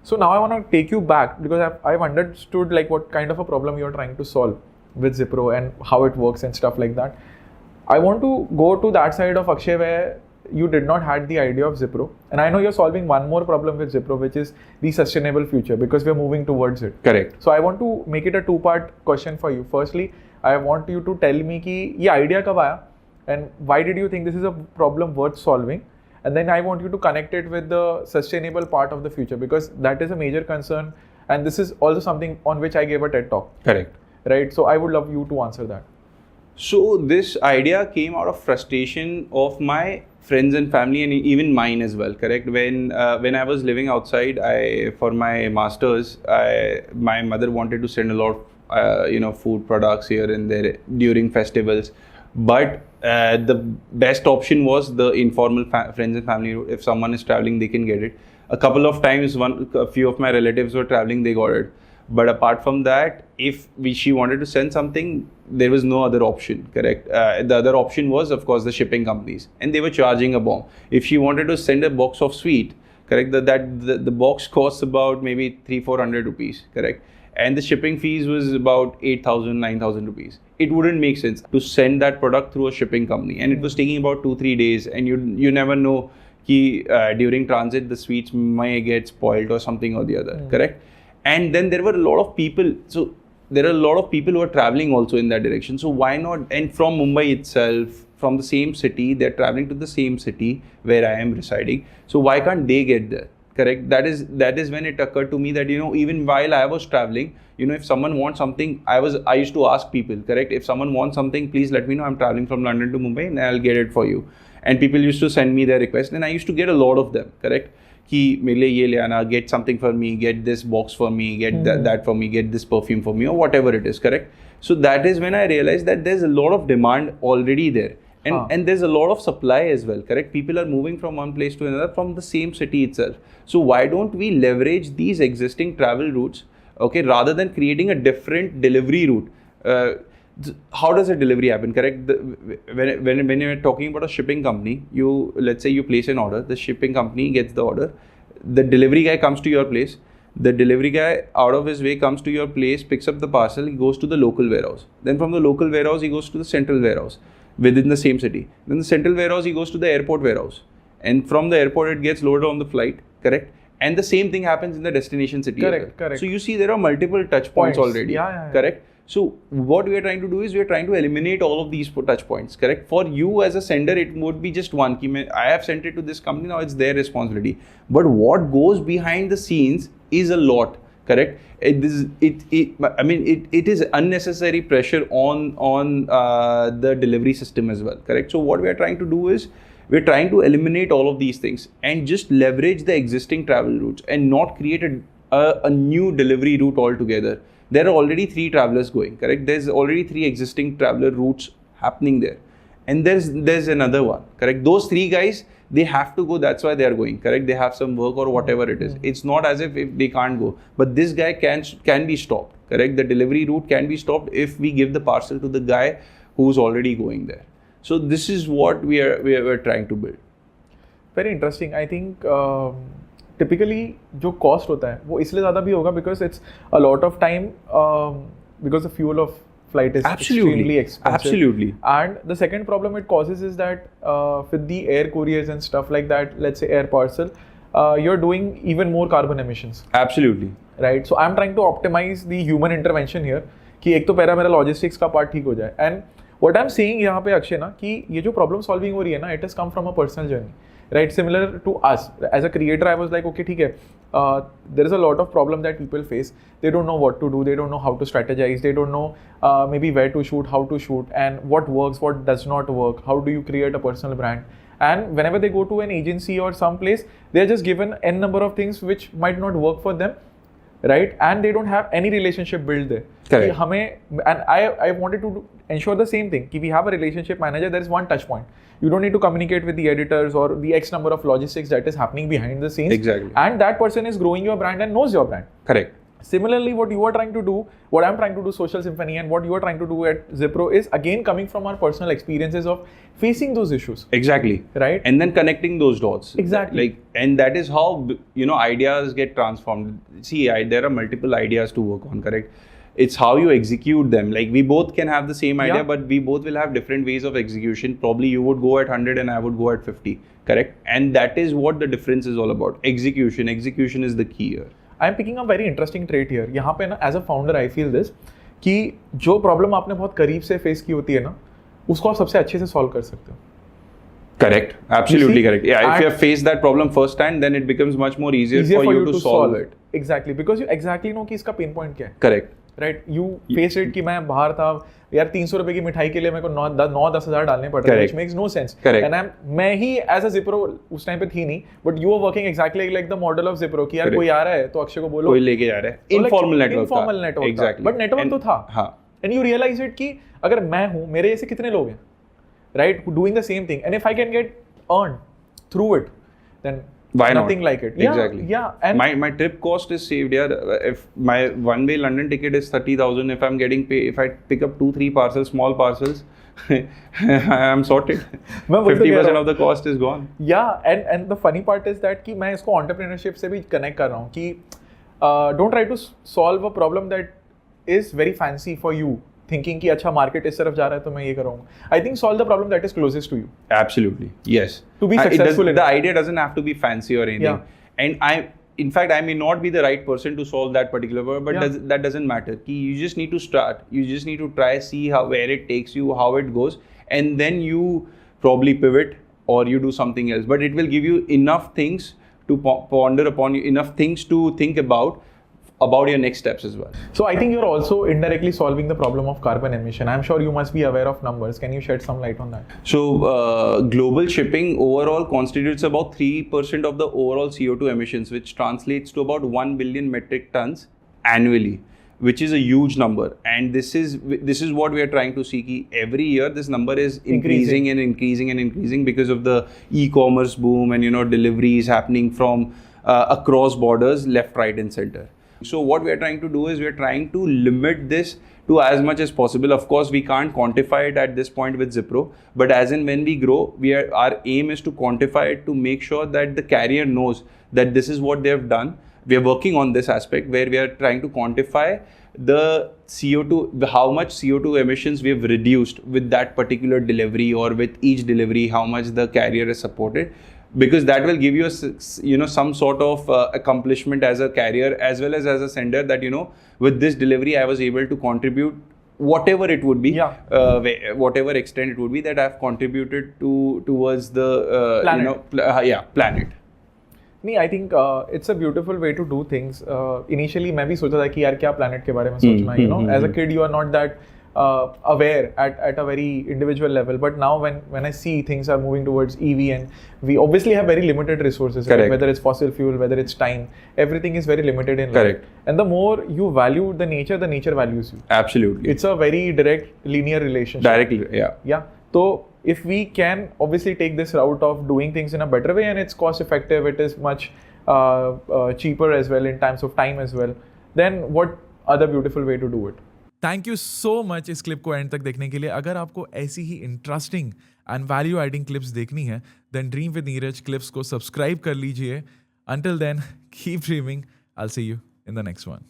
So now I want to take you back because I've understood like what kind of a problem you're trying to solve with Zipro and how it works and stuff like that. I want to go to that side of Akshay where you did not had the idea of Zipro, and I know you're solving one more problem with Zipro, which is the sustainable future, because we're moving towards it. Correct. So I want to make it a two-part question for you. Firstly, I want you to tell me कि ये idea कब आया and why did you think this is a problem worth solving? And then I want you to connect it with the sustainable part of the future, because that is a major concern, and this is also something on which I gave a TED talk. Correct. Right. So I would love you to answer that. So this idea came out of frustration of my friends and family, and even mine as well. Correct. When I was living outside, for my masters, my mother wanted to send a lot of food products here and there during festivals, but the best option was the informal friends and family. If someone is traveling, they can get it. A couple of times, a few of my relatives were traveling, they got it. But apart from that, if she wanted to send something, there was no other option, correct? The other option was, of course, the shipping companies, and they were charging a bomb. If she wanted to send a box of sweet, correct, the box costs about maybe 300-400 rupees, correct? And the shipping fees was about 8,000, 9,000 rupees. It wouldn't make sense to send that product through a shipping company, and it was taking about 2-3 days, and you never know कि during transit the sweets may get spoiled or something or the other, correct? And then there were a lot of people, so there are a lot of people who are traveling also in that direction. So why not? And from Mumbai itself, from the same city, they're traveling to the same city where I am residing. So why can't they get there? Correct. That is when it occurred to me that, even while I was traveling, if someone wants something, I used to ask people, correct, if someone wants something, please let me know. I'm traveling from London to Mumbai and I'll get it for you. And people used to send me their requests, and I used to get a lot of them, correct. Ki mere liye ye le aana, get something for me, get this box for me, get that for me, get this perfume for me, or whatever it is, correct. So that is when I realized that there's a lot of demand already there. And there's a lot of supply as well, correct? People are moving from one place to another from the same city itself. So why don't we leverage these existing travel routes, okay, rather than creating a different delivery route? How does a delivery happen, correct? When you're talking about a shipping company, let's say you place an order, the shipping company gets the order, the delivery guy comes to your place, the delivery guy out of his way comes to your place, picks up the parcel, he goes to the local warehouse. Then from the local warehouse, he goes to the central warehouse within the same city. Then the central warehouse, he goes to the airport warehouse. And from the airport, it gets loaded on the flight, correct? And the same thing happens in the destination city. Correct. So you see there are multiple touch points already, correct? So what we are trying to do is we are trying to eliminate all of these touch points, correct? For you as a sender, it would be just one. I have sent it to this company, now it's their responsibility. But what goes behind the scenes is a lot, correct? It is unnecessary pressure on the delivery system as well, correct? So what we are trying to do is we're trying to eliminate all of these things and just leverage the existing travel routes and not create a new delivery route altogether. There are already 3 travelers going, correct? There's already 3 existing traveler routes happening there. And there's another one, correct? Those 3 guys, they have to go, that's why they are going, correct? They have some work or whatever it is. It's not as if they can't go. But this guy can be stopped, correct? The delivery route can be stopped if we give the parcel to the guy who's already going there. So this is what we are trying to build. Very interesting. I think typically जो cost होता है वो इसलिए ज़्यादा भी होगा because it's a lot of time because the fuel of flight is extremely expensive. Absolutely. And the second problem it causes is that with the air couriers and stuff like that, let's say air parcel, you're doing even more carbon emissions. Absolutely. Right. So I'm trying to optimize the human intervention here कि एक तो पहला मेरा logistics का part ठीक हो जाए. And what I'm saying यहाँ पे अक्षय ना कि ये जो problem solving हो रही है ना, it has come from a personal journey. Right, similar to us as a creator, I was like, okay, ठीक है, there is a lot of problem that people face. They don't know what to do, they don't know how to strategize, they don't know maybe where to shoot, how to shoot, and what works, what does not work, how do you create a personal brand. And whenever they go to an agency or some place, they're just given n number of things which might not work for them, right? And they don't have any relationship built there. Correct. And I wanted to ensure the same thing. If we have a relationship manager, there is one touch point. You don't need to communicate with the editors or the X number of logistics that is happening behind the scenes. Exactly. And that person is growing your brand and knows your brand. Correct. Similarly, what you are trying to do, what I'm trying to do, Social Symphony, and what you are trying to do at Zipro is again coming from our personal experiences of facing those issues. Exactly. Right. And then connecting those dots. Exactly. Like, and that is how, you know, ideas get transformed. See, there are multiple ideas to work on, correct? It's how you execute them. Like, we both can have the same idea, but we both will have different ways of execution. Probably you would go at 100 and I would go at 50, correct? And that is what the difference is all about. Execution. Execution is the key here. I am picking a very interesting trait here. यहाँ पे ना as a founder I feel this कि जो problem आपने बहुत करीब से face की होती है ना, उसको आप सबसे अच्छे से सॉल्व कर सकते हो. Correct, absolutely correct. Yeah, if you have faced that problem first time, then it becomes much more easier for you to solve it. Exactly, because you exactly know कि इसका पेन पॉइंट क्या है. Correct. Right, you face it कि मैं बाहर था यार, 300 रुपए की मिठाई के लिए मेरे को 9-10 हज़ार डालने पड़ रहे हैं, which makes no sense. Correct. And मैं ही as a Zipro उस टाइम पे थी नहीं, but you were working exactly like the model of Zipro कि यार कोई आ रहा है तो अक्षय को बोलो, कोई लेके जा रहा है. Informal network. Exactly. But network तो था. हाँ. And you realize it कि अगर मैं हूँ, मेरे ऐसे कितने लोग हैं, right, doing the same thing, and if I can get earned through it, then why nothing not? like it. Exactly. Yeah. And my trip cost is saved. Yeah, if my one-way London ticket is 30,000, if I'm getting paid, if I pick up 2-3 parcels, small parcels, I'm sorted. 50% of the cost is gone. Yeah, and the funny part is that कि मैं इसको entrepreneurship से भी connect कर रहा हूँ कि don't try to solve a problem that is very fancy for you. Thinking कि अच्छा मार्केट इस तरफ जा रहा है तो मैं ये करूँगा. I think solve the problem that is closest to you. Absolutely, yes. To be successful. The idea doesn't have to be fancy or anything. Yeah. And in fact, I may not be the right person to solve that particular problem, but that doesn't matter. You just need to start. You just need to try, see where it takes you, how it goes, and then you probably pivot or you do something else. But it will give you enough things to ponder upon, you enough things to think about your next steps as well. So I think you're also indirectly solving the problem of carbon emission. I'm sure you must be aware of numbers. Can you shed some light on that? So global shipping overall constitutes about 3% of the overall CO2 emissions, which translates to about 1 billion metric tons annually, which is a huge number. And this is what we are trying to see. Every year this number is increasing and increasing and increasing because of the e-commerce boom and, you know, deliveries happening from across borders, left, right and center. So what we are trying to do is we are trying to limit this to as much as possible. Of course, we can't quantify it at this point with Zipro, but as in when we grow, our aim is to quantify it to make sure that the carrier knows that this is what they have done. We are working on this aspect where we are trying to quantify the CO2, how much CO2 emissions we have reduced with that particular delivery, or with each delivery, how much the carrier has supported. Because that will give you some sort of accomplishment as a carrier as well as a sender, that, you know, with this delivery I was able to contribute whatever it would be, whatever extent it would be, that I've contributed towards the planet. Planet. I think it's a beautiful way to do things. Initially मैं भी सोचा था कि यार क्या planet के बारे में सोचना है, you know, as a kid you are not that aware at a very individual level, but now when I see things are moving towards EV, and we obviously have very limited resources, right? Whether it's fossil fuel, whether it's time, everything is very limited in life. And the more you value the nature values you. Absolutely. It's a very direct linear relationship. Directly, yeah. So if we can obviously take this route of doing things in a better way, and it's cost effective, it is much cheaper as well in terms of time as well, then what other beautiful way to do it. Thank you so much इस clip को end तक देखने के लिए. अगर आपको ऐसी ही interesting and value adding clips देखनी है, then dream with Neeraj clips को सब्सक्राइब कर लीजिए. Until then keep dreaming. I will see you in the next one.